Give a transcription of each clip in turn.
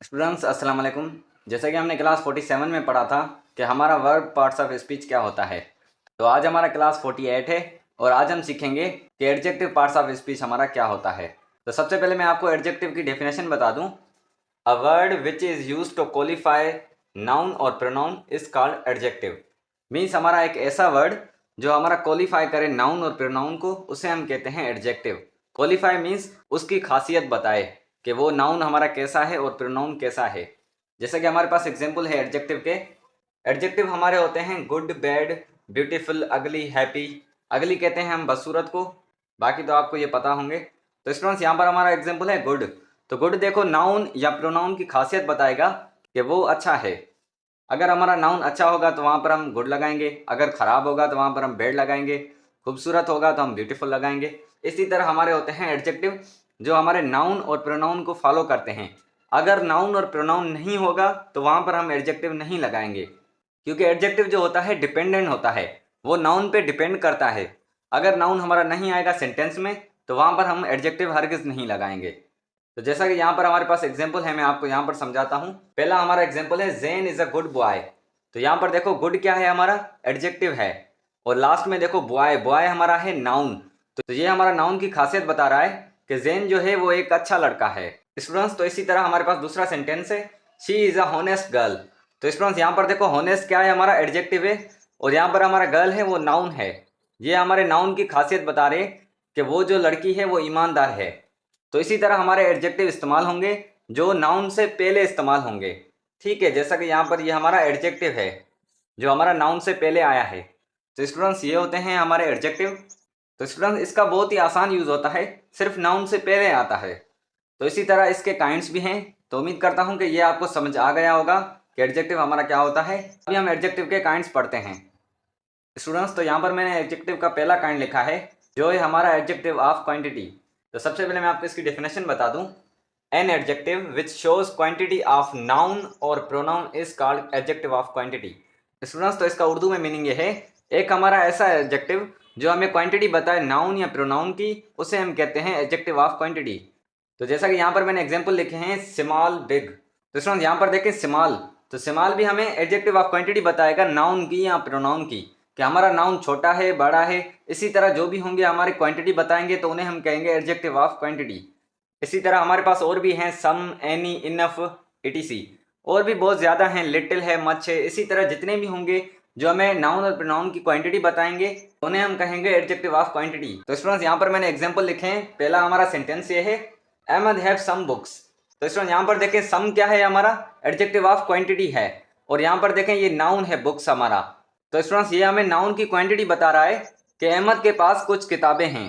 Students अस्सलाम वालेकुम। जैसे कि हमने क्लास 47 में पढ़ा था कि हमारा वर्ब पार्ट्स ऑफ स्पीच क्या होता है, तो आज हमारा क्लास 48 है और आज हम सीखेंगे कि एडजेक्टिव पार्ट्स ऑफ स्पीच हमारा क्या होता है। तो सबसे पहले मैं आपको एडजेक्टिव की डेफिनेशन बता दूं। A word which is use to qualify noun और pronoun is called adjective. Means हमारा एक ऐसा वर्ड जो हमारा क्वालिफाई करे नाउन और प्रोनाउन को, उसे हम कहते हैं एडजेक्टिव। क्वालिफाई मीन्स उसकी खासियत बताए कि वो नाउन हमारा कैसा है और प्रोनाउन कैसा है। जैसे कि हमारे पास एग्जाम्पल है एडजेक्टिव के। एडजेक्टिव हमारे होते हैं गुड, बैड, ब्यूटीफुल, अगली, हैप्पी। अगली कहते हैं हम बदसूरत को, बाकी तो आपको ये पता होंगे। तो स्टूडेंट्स यहाँ पर हमारा एग्जाम्पल है गुड। तो गुड देखो नाउन या प्रोनाउन की खासियत बताएगा कि वो अच्छा है। अगर हमारा नाउन अच्छा होगा तो वहाँ पर हम गुड लगाएंगे, अगर ख़राब होगा तो वहाँ पर हम बैड लगाएंगे, खूबसूरत होगा तो हम ब्यूटीफुल लगाएंगे। इसी तरह हमारे होते हैं एडजेक्टिव जो हमारे नाउन और प्रोनाउन को फॉलो करते हैं। अगर नाउन और प्रोनाउन नहीं होगा तो वहाँ पर हम एडजेक्टिव नहीं लगाएंगे, क्योंकि एडजेक्टिव जो होता है डिपेंडेंट होता है, वो नाउन पे डिपेंड करता है। अगर नाउन हमारा नहीं आएगा सेंटेंस में तो वहाँ पर हम एडजेक्टिव हरगिज़ नहीं लगाएंगे। तो जैसा कि यहाँ पर हमारे पास एग्जाम्पल है, मैं आपको यहाँ पर समझाता हूँ। पहला हमारा एग्जाम्पल है Jain is a good boy. तो यहाँ पर देखो गुड क्या है, हमारा एडजेक्टिव है, और लास्ट में देखो बॉय, बॉय हमारा है नाउन। तो ये हमारा नाउन की खासियत बता रहा है कि जैन जो है वो एक अच्छा लड़का है। स्टूडेंट्स तो इसी तरह हमारे पास दूसरा सेंटेंस है, she is a honest girl. तो स्टूडेंट्स यहाँ पर देखो हॉनेस्ट क्या है, हमारा एडजेक्टिव है, और यहाँ पर हमारा गर्ल है वो नाउन है। ये हमारे नाउन की खासियत बता रहे कि वो जो लड़की है वो ईमानदार है। तो इसी तरह हमारे एडजेक्टिव इस्तेमाल होंगे जो नाउन से पहले इस्तेमाल होंगे। ठीक है, जैसा कि यहाँ पर ये हमारा एडजेक्टिव है जो हमारा नाउन से पहले आया है। तो स्टूडेंट्स ये होते हैं हमारे एडजेक्टिव। तो स्टूडेंट्स इसका बहुत ही आसान यूज़ होता है, सिर्फ नाउन से पहले आता है। तो इसी तरह इसके काइंड्स भी हैं। तो उम्मीद करता हूँ कि ये आपको समझ आ गया होगा कि एडजेक्टिव हमारा क्या होता है। अभी हम एडजेक्टिव के काइंड्स पढ़ते हैं। स्टूडेंट्स तो यहाँ पर मैंने एडजेक्टिव का पहला काइंड लिखा है जो है हमारा एडजेक्टिव ऑफ क्वांटिटी। तो सबसे पहले मैं आपको इसकी डेफिनेशन बता दूं। An adjective which shows quantity of noun और pronoun is called adjective of quantity. Students तो इसका उर्दू में मीनिंग ये है, एक हमारा ऐसा एडजेक्टिव जो हमें क्वांटिटी बताए नाउन या प्रोनाउन की, उसे हम कहते हैं एडजेक्टिव ऑफ क्वांटिटी। तो जैसा कि यहाँ पर मैंने एग्जाम्पल लिखे हैं स्मॉल, बिग। तो स्टूडेंट्स यहाँ पर देखें स्मॉल, तो स्मॉल भी हमें एडजेक्टिव ऑफ क्वांटिटी बताएगा नाउन की या प्रोनाउन की, कि हमारा नाउन छोटा है, बड़ा है। इसी तरह जो भी होंगे हमारी क्वांटिटी बताएंगे तो उन्हें हम कहेंगे एडजेक्टिव ऑफ क्वांटिटी। इसी तरह हमारे पास और भी हैं सम, एनी, इनफ, इटीसी। और भी बहुत ज़्यादा हैं, लिटिल है, मच है। इसी तरह जितने भी होंगे जो हमें नाउन और प्रोनाउन की क्वांटिटी बताएंगे उन्हें हम कहेंगे एडजेक्टिव ऑफ क्वांटिटी। तो स्टूडेंट्स यहाँ पर मैंने एग्जाम्पल लिखे हैं। पहला हमारा सेंटेंस ये है, अहमद हैव सम बुक्स। तो स्टूडेंट यहाँ पर देखें सम क्या है, हमारा एडजेक्टिव ऑफ क्वांटिटी है, और यहाँ पर देखें ये नाउन है बुक्स हमारा। तो स्टूडेंट्स ये हमें नाउन की क्वांटिटी बता रहा है कि अहमद के पास कुछ किताबें हैं।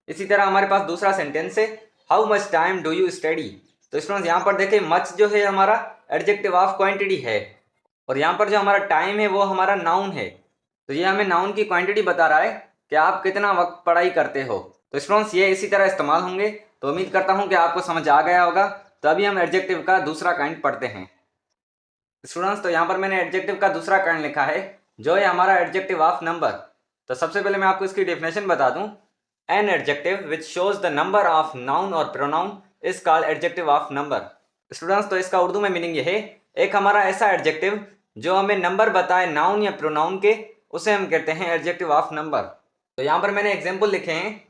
इसी तरह हमारे पास दूसरा सेंटेंस है, how much time do you study. तो स्टूडेंट्स यहाँ पर देखें मच जो है हमारा एडजेक्टिव ऑफ क्वांटिटी है, और यहाँ पर जो हमारा टाइम है वो हमारा नाउन है। तो ये हमें नाउन की क्वांटिटी बता रहा है कि आप कितना वक्त पढ़ाई करते हो। तो स्टूडेंट्स ये इसी तरह इस्तेमाल होंगे। तो उम्मीद करता हूँ कि आपको समझ आ गया होगा। तो अभी हम एडजेक्टिव का दूसरा काइंड पढ़ते हैं। स्टूडेंट्स तो यहाँ पर मैंने एडजेक्टिव का दूसरा काइंड लिखा है जो है हमारा एडजेक्टिव ऑफ नंबर। तो सबसे पहले मैं आपको इसकी डेफिनेशन बता दूं। An adjective which shows the number of noun और pronoun is called adjective of number. Students तो इसका उर्दू में मीनिंग ये है, एक हमारा ऐसा एडजेक्टिव जो हमें नंबर बताए नाउन या प्रोनाउन के, उसे हम कहते हैं एडजेक्टिव ऑफ नंबर। तो यहाँ पर मैंने एग्जाम्पल लिखे हैं।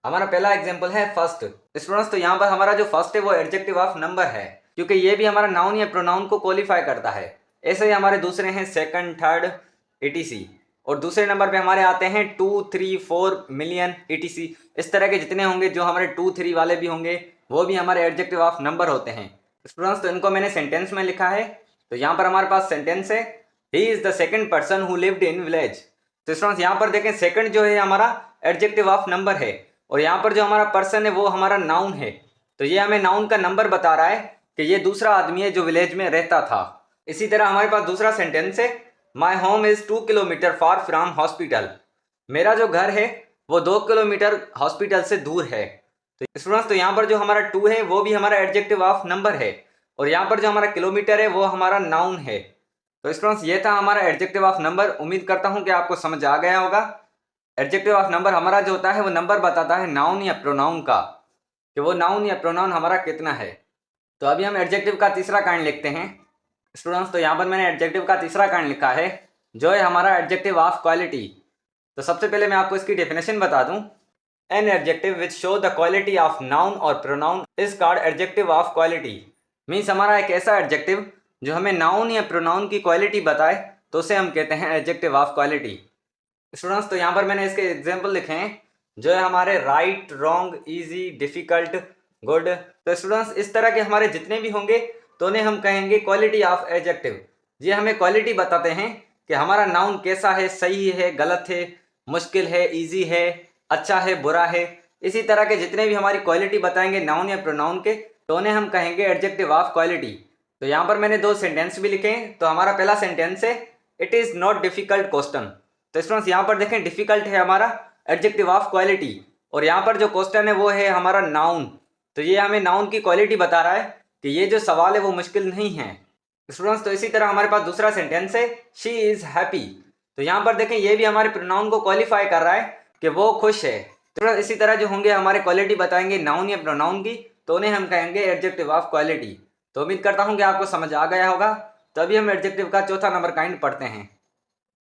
हमारा पहला एग्जाम्पल है फर्स्ट। स्टूडेंट्स तो यहाँ पर हमारा जो फर्स्ट है वो एडजेक्टिव ऑफ नंबर है, क्योंकि ये भी हमारा नाउन या प्रोनाउन को क्वालिफाई करता है। ऐसे ही हमारे दूसरे हैं सेकंड, थर्ड, एटीसी। और दूसरे नंबर पे हमारे आते हैं 2, 3, 4, मिलियन, एटीसी। इस तरह के जितने होंगे, जो हमारे 2, 3 वाले भी होंगे, वो भी हमारे एडजेक्टिव ऑफ नंबर होते हैं। स्टूडेंट्स तो इनको मैंने सेंटेंस में लिखा है। तो यहाँ पर हमारे पास सेंटेंस है, he is the second person who lived in village. तो स्टूडेंट्स यहाँ पर देखें सेकंड जो है हमारा एडजेक्टिव ऑफ नंबर है, और यहाँ पर जो हमारा पर्सन है वो हमारा नाउन है। तो ये हमें नाउन का नंबर बता रहा है कि ये दूसरा आदमी है जो विलेज में रहता था। इसी तरह हमारे पास दूसरा सेंटेंस है, my home is 2 kilometre far from hospital. मेरा जो घर है वो 2 किलोमीटर हॉस्पिटल से दूर है। तो स्टूडेंट्स तो यहाँ पर जो हमारा 2 है वो भी हमारा एडजेक्टिव ऑफ नंबर है, और यहाँ पर जो हमारा किलोमीटर है वो हमारा नाउन है। तो स्टूडेंट्स ये था हमारा एडजेक्टिव ऑफ नंबर। उम्मीद करता हूँ कि आपको समझ आ गया होगा। एडजेक्टिव ऑफ नंबर हमारा जो होता है वो नंबर बताता है नाउन या प्रोनाउन का, कि वो नाउन या प्रोनाउन हमारा कितना है। तो अभी हम एडजेक्टिव का तीसरा काइंड लिखते हैं स्टूडेंट्स। तो यहाँ पर मैंने एडजेक्टिव का तीसरा काइंड लिखा है जो है हमारा एडजेक्टिव ऑफ क्वालिटी। तो सबसे पहले मैं आपको इसकी डेफिनेशन बता दूं। An adjective which show the quality of noun और pronoun is called adjective of quality. Means हमारा एक ऐसा एडजेक्टिव जो हमें नाउन या प्रोनाउन की क्वालिटी बताए तो उसे हम कहते हैं एडजेक्टिव ऑफ क्वालिटी। स्टूडेंट्स तो यहाँ पर मैंने इसके एग्जाम्पल लिखे हैं जो है हमारे right, wrong, easy, difficult, good. तो स्टूडेंट्स इस तरह के हमारे जितने भी होंगे तो उन्हें हम कहेंगे क्वालिटी ऑफ एडजेक्टिव। ये हमें क्वालिटी बताते हैं कि हमारा नाउन कैसा है, सही है, गलत है, मुश्किल है, इजी है, अच्छा है, बुरा है। इसी तरह के जितने भी हमारी क्वालिटी बताएंगे नाउन या प्रोनाउन के तो उन्हें हम कहेंगे एडजेक्टिव ऑफ क्वालिटी। तो यहाँ पर मैंने 2 सेंटेंस भी लिखे हैं। तो हमारा पहला सेंटेंस है it is not difficult question. तो स्टूडेंट्स यहाँ पर देखें डिफिकल्ट है हमारा एडजेक्टिव ऑफ क्वालिटी और यहाँ पर जो क्वेश्चन है वो है हमारा नाउन। तो ये हमें नाउन की क्वालिटी बता रहा है कि ये जो सवाल है वो मुश्किल नहीं है स्टूडेंट्स। तो इसी तरह हमारे पास दूसरा सेंटेंस है शी इज़ हैप्पी। तो यहाँ पर देखें ये भी हमारे प्रोनाउन को क्वालिफाई कर रहा है कि वो खुश है। तो इसी तरह जो होंगे हमारे क्वालिटी बताएंगे नाउन या प्रोनाउन की तो उन्हें हम कहेंगे एडजेक्टिव ऑफ क्वालिटी। तो उम्मीद करता हूँ कि आपको समझ आ गया होगा। तो अभी हम एडजेक्टिव का चौथा नंबर काइंड पढ़ते हैं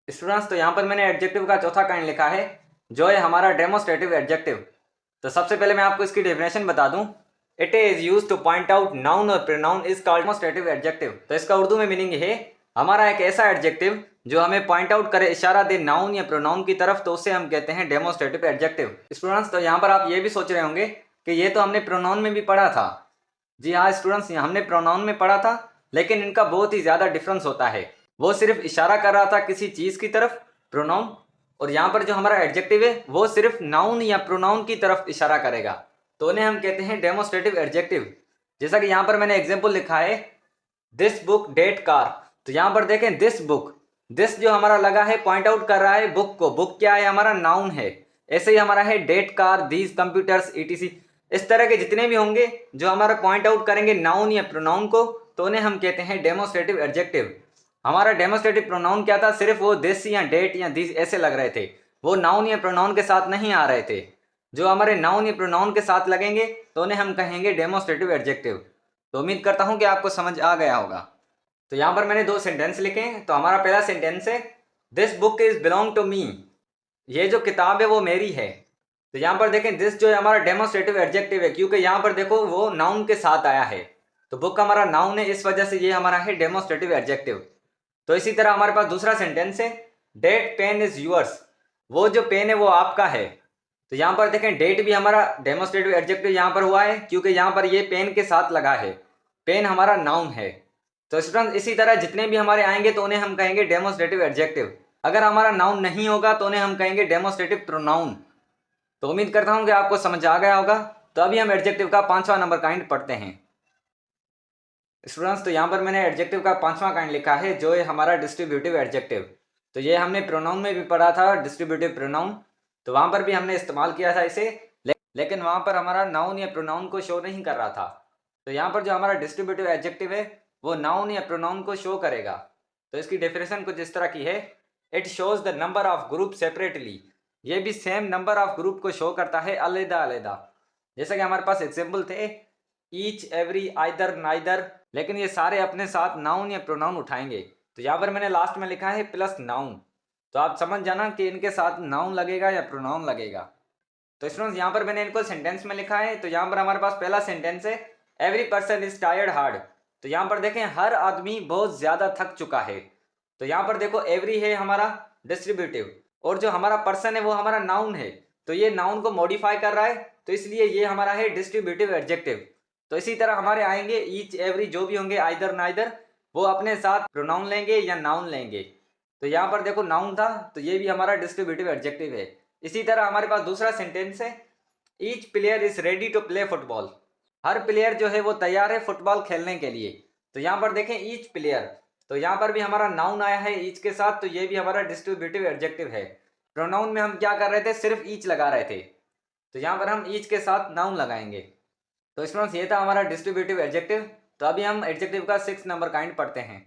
स्टूडेंट्स। तो यहाँ पर मैंने एडजेक्टिव का चौथा काइंड लिखा है जो है हमारा डेमोस्ट्रेटिव एडजेक्टिव। तो सबसे पहले मैं आपको इसकी डेफिनेशन बता दूं। It is use to point out noun और pronoun is called demonstrative adjective. तो इसका उर्दू में मीनिंग है हमारा एक ऐसा एडजेक्टिव जो हमें पॉइंट आउट करे, इशारा दे नाउन या प्रोनाउन की तरफ, तो उसे हम कहते हैं डेमोस्ट्रेटिव एडजेक्टिव। स्टूडेंट्स तो यहाँ पर आप ये भी सोच रहे होंगे कि ये तो हमने प्रोनाउन में भी पढ़ा था। जी हाँ स्टूडेंट्स, हमने प्रोनाउन में पढ़ा था लेकिन इनका बहुत ही ज़्यादा डिफरेंस होता है। वो सिर्फ इशारा कर रहा था किसी चीज़ की तरफ, प्रोनाउन, और यहाँ पर जो हमारा एडजेक्टिव है वो सिर्फ नाउन या प्रोनाउन की तरफ इशारा करेगा। तो उन्हें हम कहते हैं डेमोस्ट्रेटिव एडजेक्टिव। जैसा कि यहाँ पर मैंने एग्जाम्पल लिखा है दिस बुक डेट कार। तो यहाँ पर देखें दिस बुक, दिस जो हमारा लगा है पॉइंट आउट कर रहा है बुक को। बुक क्या है? हमारा नाउन है। ऐसे ही हमारा है that car, these computers, ETC. इस तरह के जितने भी होंगे जो हमारा पॉइंट आउट करेंगे नाउन या प्रोनाउन को तो उन्हें हम कहते हैं डेमोस्ट्रेटिव एडजेक्टिव। हमारा डेमोस्ट्रेटिव प्रोनाउन क्या था? सिर्फ वो दिस या डेट या दिस ऐसे लग रहे थे, वो नाउन या प्रोनाउन के साथ नहीं आ रहे थे। जो हमारे नाउन या प्रोनाउन के साथ लगेंगे तो उन्हें हम कहेंगे डेमोस्ट्रेटिव एडजेक्टिव। तो उम्मीद करता हूँ कि आपको समझ आ गया होगा। तो यहाँ पर मैंने 2 सेंटेंस लिखे हैं। तो हमारा पहला सेंटेंस है this book is belong to me. ये जो किताब है वो मेरी है। तो यहाँ पर देखें दिस जो है हमारा डेमोस्ट्रेटिव एडजेक्टिव है क्योंकि यहाँ पर देखो वो नाउन के साथ आया है। तो बुक हमारा नाउन है, इस वजह से ये हमारा है डेमोस्ट्रेटिव एडजेक्टिव। तो इसी तरह हमारे पास दूसरा सेंटेंस है डेट पेन इज यूअर्स। वो जो पेन है वो आपका है। तो यहाँ पर देखें डेट भी हमारा डेमोस्ट्रेटिव एडजेक्टिव यहाँ पर हुआ है क्योंकि यहाँ पर ये पेन के साथ लगा है। पेन हमारा नाउन है। तो स्टूडेंट्स इसी तरह जितने भी हमारे आएंगे तो उन्हें हम कहेंगे डेमोस्ट्रेटिव एडजेक्टिव। अगर हमारा नाउन नहीं होगा तो उन्हें हम कहेंगे डेमोस्ट्रेटिव प्रोनाउन। तो उम्मीद करता हूँ कि आपको समझ आ गया होगा। तो अभी हम एडजेक्टिव का 5वां नंबर काइंड पढ़ते हैं स्टूडेंट्स। तो यहाँ पर मैंने एडजेक्टिव का 5वां काइंड लिखा है जो है हमारा डिस्ट्रीब्यूटिव एडजेक्टिव। तो ये हमने प्रोनाउन में भी पढ़ा था डिस्ट्रीब्यूटिव प्रोनाउन। तो वहाँ पर भी हमने इस्तेमाल किया था इसे, लेकिन वहाँ पर हमारा नाउन या प्रोनाउन को शो नहीं कर रहा था। तो यहाँ पर जो हमारा डिस्ट्रीब्यूटिव एडजेक्टिव है वो नाउन या प्रोनाउन को शो करेगा। तो इसकी डेफिनेशन कुछ इस तरह की है it shows the number of group separately. ये भी सेम नंबर ऑफ ग्रुप को शो करता है अलग अलग। जैसा कि हमारे पास एग्जाम्पल थे ईच, एवरी, आइदर, नाइदर, लेकिन ये सारे अपने साथ नाउन या प्रोनाउन उठाएंगे। तो यहाँ पर मैंने लास्ट में लिखा है प्लस नाउन। तो आप समझ जाना कि इनके साथ नाउन लगेगा या प्रोनाउन लगेगा। तो स्टूडेंट्स यहाँ पर मैंने इनको सेंटेंस में लिखा है। तो यहाँ पर हमारे पास पहला सेंटेंस है every person is tired hard. तो यहाँ पर देखें हर आदमी बहुत ज़्यादा थक चुका है। तो यहाँ पर देखो एवरी है हमारा डिस्ट्रीब्यूटिव और जो हमारा पर्सन है वो हमारा नाउन है। तो ये नाउन को मॉडिफाई कर रहा है तो इसलिए ये हमारा है डिस्ट्रीब्यूटिव एडजेक्टिव। तो इसी तरह हमारे आएंगे ईच, एवरी, जो भी होंगे, आइदर, नाइदर, वो अपने साथ प्रोनाउन लेंगे या नाउन लेंगे। तो यहाँ पर देखो नाउन था तो ये भी हमारा डिस्ट्रीब्यूटिव एडजेक्टिव है। इसी तरह हमारे पास दूसरा सेंटेंस है each player is ready to play football. हर प्लेयर जो है वो तैयार है फुटबॉल खेलने के लिए। तो यहाँ पर देखें ईच प्लेयर, तो यहाँ पर भी हमारा नाउन आया है ईच के साथ, तो ये भी हमारा डिस्ट्रीब्यूटिव एडजेक्टिव है। प्रोनाउन में हम क्या कर रहे थे? सिर्फ ईच लगा रहे थे। तो यहाँ पर हम ईच के साथ नाउन लगाएंगे। तो स्टूडेंट्स ये था हमारा डिस्ट्रीब्यूटिव एडजेक्टिव। तो अभी हम एडजेक्टिव का 6 नंबर काइंड पढ़ते हैं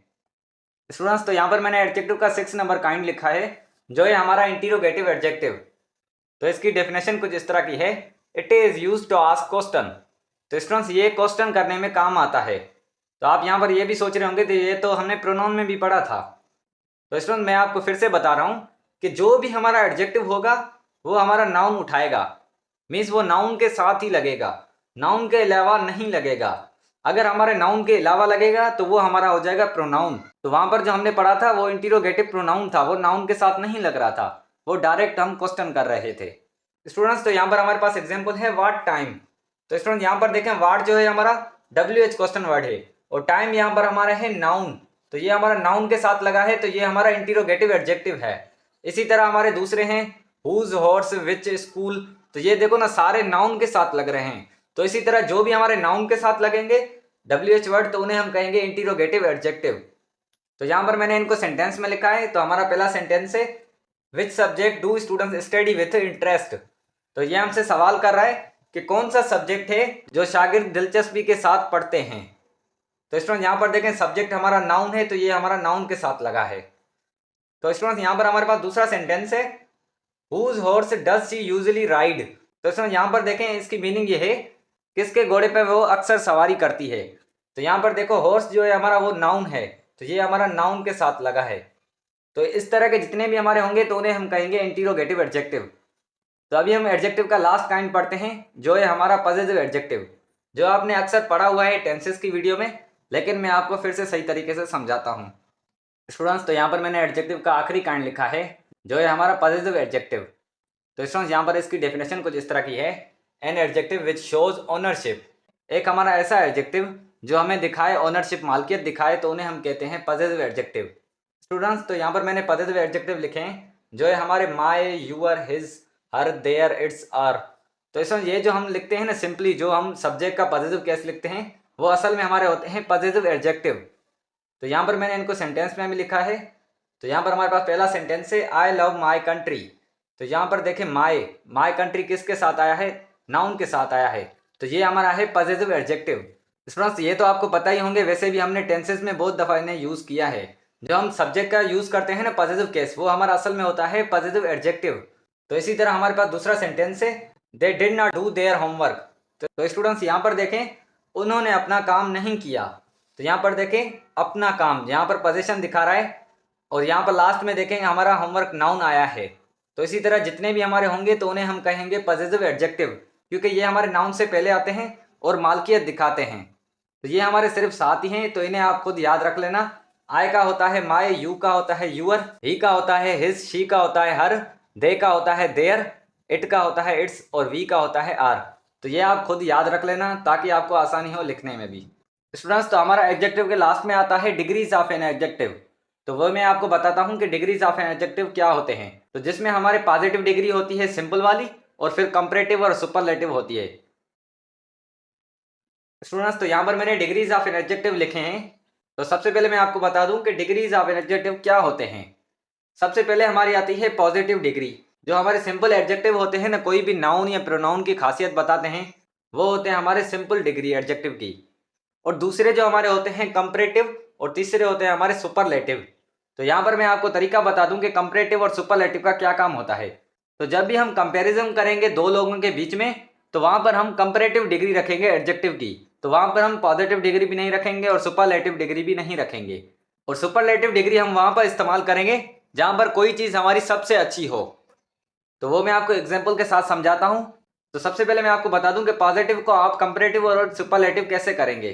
स्टूडेंट्स। तो यहाँ पर मैंने एडजेक्टिव का 6 नंबर काइंड लिखा है जो है हमारा इंटीरोगेटिव एडजेक्टिव। तो इसकी डेफिनेशन कुछ इस तरह की है it is use to ask question. तो स्टूडेंट्स ये क्वेश्चन करने में काम आता है। तो आप यहाँ पर ये भी सोच रहे होंगे तो ये तो हमने प्रोनाउन में भी पढ़ा था। तो स्टूडेंट मैं आपको फिर से बता रहा हूँ कि जो भी हमारा एडजेक्टिव होगा वो हमारा नाउन उठाएगा, मीन्स वो नाउन के साथ ही लगेगा, नाउन के अलावा नहीं लगेगा। अगर हमारे नाउन के अलावा लगेगा तो वो हमारा हो जाएगा प्रोनाउन। तो वहां पर जो हमने पढ़ा था वो इंटीरोगेटिव प्रोनाउन था, वो नाउन के साथ नहीं लग रहा था, वो डायरेक्ट हम क्वेश्चन कर रहे थे स्टूडेंट्स। तो यहाँ पर हमारे पास एग्जाम्पल है व्हाट टाइम। तो स्टूडेंट यहाँ पर देखें व्हाट जो है हमारा WH क्वेश्चन वर्ड है और टाइम यहाँ पर हमारा है नाउन, तो ये हमारा नाउन के साथ लगा है, तो ये हमारा इंटीरोगेटिव एडजेक्टिव है। इसी तरह हमारे दूसरे हैं हुज, हॉर्स, विच, स्कूल, तो ये देखो ना सारे नाउन के साथ लग रहे हैं। तो इसी तरह जो भी हमारे नाउन के साथ लगेंगे WH वर्ड तो उन्हें हम कहेंगे इंटीरोगेटिव एडजेक्टिव। तो यहाँ पर मैंने इनको सेंटेंस में लिखा है। तो हमारा पहला सेंटेंस है which subject do students study with interest. तो ये हमसे सवाल कर रहा है कि कौन सा सब्जेक्ट है जो शागिर्द दिलचस्पी के साथ पढ़ते हैं। तो स्टूडेंट यहाँ पर देखें सब्जेक्ट हमारा नाउन है, तो ये हमारा नाउन के साथ लगा है। तो स्टूडेंट यहाँ पर हमारे पास दूसरा सेंटेंस है whose horse does she usually ride. तो स्टूडेंट यहाँ पर देखें इसकी मीनिंग ये है किसके घोड़े पे वो अक्सर सवारी करती है। तो यहाँ पर देखो हॉर्स जो है हमारा वो नाउन है, तो ये हमारा नाउन के साथ लगा है। तो इस तरह के जितने भी हमारे होंगे तो उन्हें हम कहेंगे इंटीरोगेटिव एडजेक्टिव। तो अभी हम एडजेक्टिव का लास्ट काइंड पढ़ते हैं जो है हमारा पॉजिटिव एडजेक्टिव, जो आपने अक्सर पढ़ा हुआ है टेंसेस की वीडियो में, लेकिन मैं आपको फिर से सही तरीके से समझाता हूँ स्टूडेंट्स। तो यहाँ पर मैंने एडजेक्टिव का आखिरी काइंड लिखा है जो है हमारा पॉजिटिव एडजेक्टिव। तो स्टूडेंट्स यहाँ पर इसकी डेफिनेशन कुछ इस तरह की है N adjective which shows ownership. एक हमारा ऐसा एडजेक्टिव जो हमें दिखाए ओनरशिप, मालकियत दिखाए, तो उन्हें हम कहते हैं पॉजिटिव एडजेक्टिव स्टूडेंट्स। तो यहाँ पर मैंने पॉजिटिव एडजेक्टिव लिखे हैं जो है हमारे my, your, his, her, their, its, our. तो इसमें ये जो हम लिखते हैं ना सिंपली, जो हम सब्जेक्ट का पॉजिटिव केस लिखते हैं वो असल में हमारे होते हैं पॉजिटिव एडजेक्टिव। तो यहाँ पर मैंने इनको सेंटेंस में भी लिखा है। तो यहाँ पर हमारे पास पहला सेंटेंस है आई लव माई कंट्री। तो यहाँ पर देखें माई कंट्री किसके साथ आया है, नाउन के साथ आया है, तो ये हमारा है पॉजिटिव एडजेक्टिव स्टूडेंट्स। ये तो आपको पता ही होंगे, वैसे भी हमने टेंसेस में बहुत दफ़ा इन्हें यूज़ किया है। जो हम सब्जेक्ट का यूज़ करते हैं ना पॉजिटिव केस, वो हमारा असल में होता है पॉजिटिव एडजेक्टिव। तो इसी तरह हमारे पास दूसरा सेंटेंस है they did not do their homework. तो स्टूडेंट्स यहाँ पर देखें उन्होंने अपना काम नहीं किया। तो यहाँ पर देखें अपना काम, यहाँ पर पोजीशन दिखा रहा है और यहाँ पर लास्ट में देखेंगे हमारा होमवर्क नाउन आया है। तो इसी तरह जितने भी हमारे होंगे तो उन्हें हम कहेंगे पॉजिटिव एडजेक्टिव, क्योंकि ये हमारे नाउन से पहले आते हैं और मालकियत दिखाते हैं। तो ये हमारे सिर्फ साथ ही हैं, तो इन्हें आप खुद याद रख लेना। आई का होता है माय, यू का होता है यूअर, ही का होता है हिज, शी का होता है हर, दे का होता है देयर, इट का होता है इट्स और वी का होता है आर। तो ये आप खुद याद रख लेना ताकि आपको आसानी हो लिखने में भी स्टूडेंट्स। तो हमारा एडजेक्टिव के लास्ट में आता है डिग्रीज ऑफ एन एडजेक्टिव। तो वो मैं आपको बताता हूँ कि डिग्रीज ऑफ एन एडजेक्टिव क्या होते हैं। तो जिसमें हमारे पॉजिटिव डिग्री होती है सिंपल वाली, और फिर कंपैरेटिव और सुपरलेटिव होती है स्टूडेंट्स। तो यहाँ पर मैंने डिग्रीज ऑफ एन एडजेक्टिव लिखे हैं। तो सबसे पहले मैं आपको बता दूं कि डिग्रीज ऑफ एन एडजेक्टिव क्या होते हैं। सबसे पहले हमारी आती है पॉजिटिव डिग्री। जो हमारे सिंपल एडजेक्टिव होते हैं ना, कोई भी नाउन या प्रोनाउन की खासियत बताते हैं, वो होते हैं हमारे सिंपल डिग्री एडजेक्टिव की। और दूसरे जो हमारे होते हैं कंपैरेटिव, और तीसरे होते हैं हमारे सुपरलेटिव। तो यहाँ पर मैं आपको तरीका बता दूं कि कंपैरेटिव और सुपरलेटिव का क्या काम होता है। तो जब भी हम कंपैरिजन करेंगे दो लोगों के बीच में, तो वहां पर हम कंपैरेटिव डिग्री रखेंगे एडजेक्टिव की। तो वहां पर हम पॉजिटिव डिग्री भी नहीं रखेंगे और सुपरलेटिव डिग्री भी नहीं रखेंगे। और सुपरलेटिव डिग्री हम वहां पर इस्तेमाल करेंगे जहां पर कोई चीज हमारी सबसे अच्छी हो। तो वो मैं आपको एग्जाम्पल के साथ समझाता हूं। तो सबसे पहले मैं आपको बता दूं कि पॉजिटिव को आप कंपैरेटिव और सुपरलेटिव कैसे करेंगे।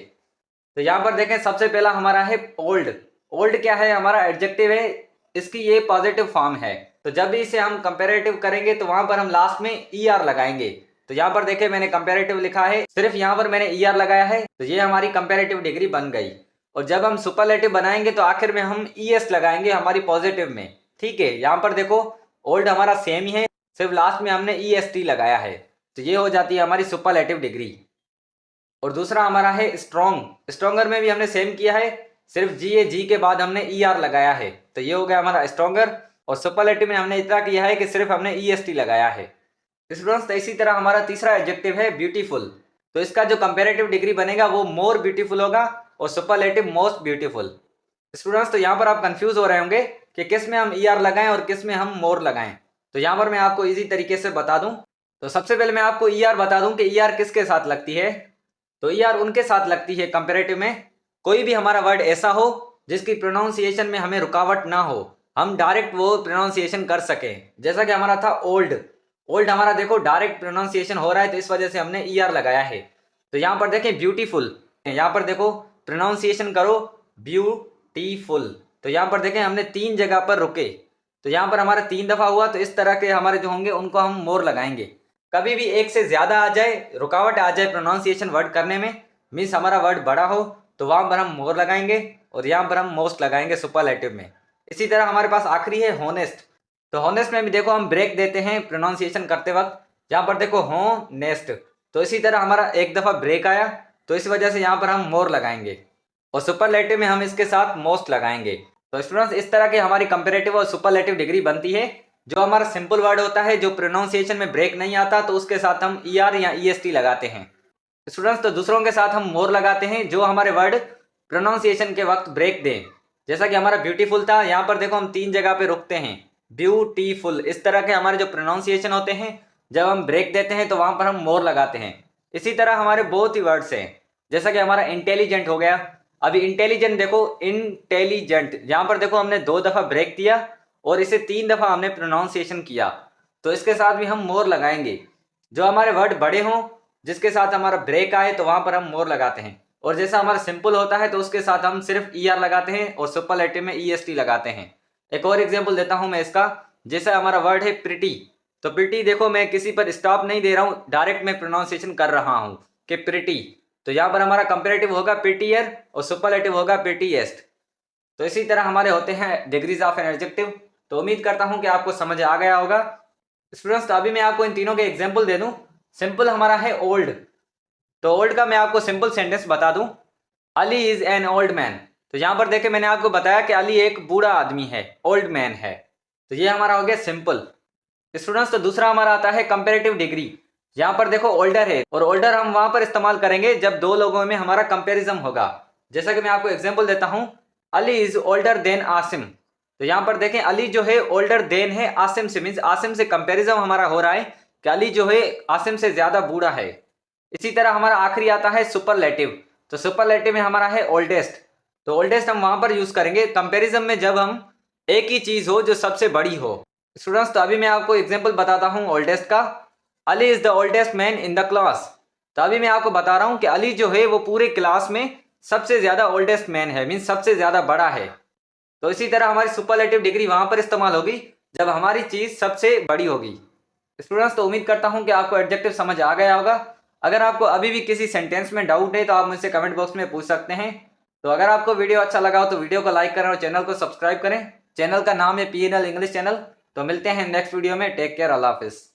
तो यहाँ पर देखें सबसे पहला हमारा है ओल्ड। ओल्ड क्या है, हमारा एडजेक्टिव है, इसकी ये पॉजिटिव फॉर्म है। तो जब भी इसे हम कंपैरेटिव करेंगे तो वहां पर हम लास्ट में ER लगाएंगे। तो यहाँ पर देखें मैंने कंपैरेटिव लिखा है, सिर्फ यहाँ पर मैंने ER लगाया है, तो ये हमारी कंपैरेटिव डिग्री बन गई। और जब हम सुपरलेटिव बनाएंगे तो आखिर में हम ES लगाएंगे हमारी पॉजिटिव में। ठीक है, यहाँ पर देखो ओल्ड हमारा सेम ही है, सिर्फ लास्ट में हमने EST लगाया है। तो ये हो जाती है हमारी सुपरलेटिव डिग्री। और दूसरा हमारा है स्ट्रॉन्ग। स्ट्रॉन्गर में भी हमने सेम किया है, सिर्फ जी के बाद हमने ER लगाया है, तो ये हो गया हमारा स्ट्रॉन्गर। और सुपरलेटिव में हमने इतना किया है कि सिर्फ हमने EST लगाया है स्टूडेंट्स। तो इसी तरह हमारा तीसरा एडजेक्टिव है ब्यूटीफुल। तो इसका जो कंपैरेटिव डिग्री बनेगा वो मोर ब्यूटीफुल होगा और सुपरलेटिव मोस्ट ब्यूटीफुल स्टूडेंट्स। तो यहाँ पर आप कंफ्यूज हो रहे होंगे कि किस में हम ER लगाएं और किस में हम मोर लगाएं। तो यहाँ पर मैं आपको इजी तरीके से बता दूं। तो सबसे पहले मैं आपको ER बता दूं कि ER किसके साथ लगती है। तो ईआर उनके साथ लगती है कंपेरेटिव में कोई भी हमारा वर्ड ऐसा हो जिसकी प्रोनाउंसिएशन में हमें रुकावट ना हो, हम डायरेक्ट वो प्रोनाउंसिएशन कर सकें। जैसा कि हमारा था ओल्ड, ओल्ड हमारा देखो डायरेक्ट प्रोनाउंसिएशन हो रहा है तो इस वजह से हमने ईआर लगाया है। तो यहाँ पर देखें ब्यूटीफुल, यहाँ पर देखो प्रोनाउंसिएशन करो ब्यूटीफुल, तो यहाँ पर देखें हमने 3 जगह पर रुके, तो यहाँ पर हमारा 3 दफ़ा हुआ। तो इस तरह के हमारे जो होंगे उनको हम मोर लगाएंगे। कभी भी एक से ज़्यादा आ जाए, रुकावट आ जाए प्रोनाउंसिएशन वर्ड करने में, मीन्स हमारा वर्ड बड़ा हो, तो वहाँ पर हम मोर लगाएंगे और यहाँ पर हम मोस्ट लगाएंगे सुपरलेटिव में। इसी तरह हमारे पास आखिरी है होनेस्ट। तो होनेस्ट में भी देखो हम ब्रेक देते हैं प्रोनाउंसिएशन करते वक्त, यहाँ पर देखो होनेस्ट, तो इसी तरह हमारा एक दफ़ा ब्रेक आया तो इस वजह से यहाँ पर हम मोर लगाएंगे और सुपरलेटिव में हम इसके साथ मोस्ट लगाएंगे। तो स्टूडेंट्स इस तरह की हमारी कंपेरेटिव और सुपरलेटिव डिग्री बनती है। जो हमारा सिंपल वर्ड होता है जो प्रोनाउंसिएशन में ब्रेक नहीं आता तो उसके साथ हम ईआर या ईएसटी लगाते हैं स्टूडेंट्स। तो दूसरों के साथ हम मोर लगाते हैं जो हमारे वर्ड प्रोनाउंसिएशन के वक्त ब्रेक दें। जैसा कि हमारा ब्यूटीफुल था, यहाँ पर देखो हम 3 जगह पे रुकते हैं, ब्यूटीफुल। इस तरह के हमारे जो प्रोनाउंसिएशन होते हैं जब हम ब्रेक देते हैं तो वहाँ पर हम मोर लगाते हैं। इसी तरह हमारे बहुत ही वर्ड्स हैं, जैसा कि हमारा इंटेलिजेंट हो गया। अभी इंटेलिजेंट देखो इंटेलिजेंट, यहाँ पर देखो हमने 2 दफ़ा ब्रेक दिया और इसे 3 दफ़ा हमने प्रोनाउंसिएशन किया, तो इसके साथ भी हम मोर लगाएंगे। जो हमारे वर्ड बड़े हों जिसके साथ हमारा ब्रेक आए तो वहाँ पर हम मोर लगाते हैं, और जैसा हमारा सिंपल होता है तो उसके साथ हम सिर्फ ईआर लगाते हैं और सुपरलेटिव में ईएसटी लगाते हैं। एक और एग्जाम्पल देता हूँ मैं इसका, जैसा हमारा वर्ड है प्रिटी। तो प्रिटी देखो मैं किसी पर स्टॉप नहीं दे रहा हूँ, डायरेक्ट मैं प्रोनाउंसिएशन कर रहा हूँ कि प्रिटी। तो यहाँ पर हमारा कंपेरेटिव होगा प्रिटियर और सुपरलेटिव होगा प्रिटीएस्ट। तो इसी तरह हमारे होते हैं डिग्रीज ऑफ एन एडजेक्टिव। तो उम्मीद करता हूँ कि आपको समझ आ गया होगा स्टूडेंट्स। तो अभी मैं आपको इन तीनों के एग्जाम्पल दे दूँ। सिंपल हमारा है ओल्ड, तो ओल्ड का मैं आपको सिंपल सेंटेंस बता दूं, Ali is an old man. तो यहाँ पर देखे मैंने आपको बताया कि अली एक बूढ़ा आदमी है, ओल्ड मैन है। तो ये हमारा हो गया सिंपल स्टूडेंट्स। तो दूसरा हमारा आता है कंपेरेटिव डिग्री। यहाँ पर देखो ओल्डर है, और ओल्डर हम वहां पर इस्तेमाल करेंगे जब 2 लोगों में हमारा कंपेरिजन होगा। जैसा कि मैं आपको एग्जाम्पल देता हूँ, Ali is older than Asim. तो यहाँ पर देखें अली जो है ओल्डर देन है आसिम से, मीन्स आसिम से कंपेरिजन हमारा हो रहा है कि अली जो है आसिम से ज्यादा बूढ़ा है। इसी तरह हमारा आखिरी आता है सुपरलेटिव। तो सुपरलेटिव में हमारा है ओल्डेस्ट। तो ओल्डेस्ट हम वहां पर यूज करेंगे कंपैरिजन में जब हम एक ही चीज हो जो सबसे बड़ी हो स्टूडेंट्स। तो अभी मैं आपको एग्जांपल बताता हूं ओल्डेस्ट का। Ali is the oldest man in the class. तो अभी मैं आपको बता रहा हूं कि अली जो है वो पूरे क्लास में सबसे ज्यादा ओल्डेस्ट मैन है, मीन्स सबसे ज्यादा बड़ा है। तो इसी तरह हमारी सुपरलेटिव डिग्री वहां पर इस्तेमाल होगी जब हमारी चीज सबसे बड़ी होगी स्टूडेंट्स। तो उम्मीद करता हूं कि आपको एडजेक्टिव समझ आ गया होगा। अगर आपको अभी भी किसी सेंटेंस में डाउट है तो आप मुझसे कमेंट बॉक्स में पूछ सकते हैं। तो अगर आपको वीडियो अच्छा लगा हो तो वीडियो को लाइक करें और चैनल को सब्सक्राइब करें। चैनल का नाम है PNL इंग्लिश चैनल। तो मिलते हैं नेक्स्ट वीडियो में। टेक केयर, अल्लाह हाफिज़।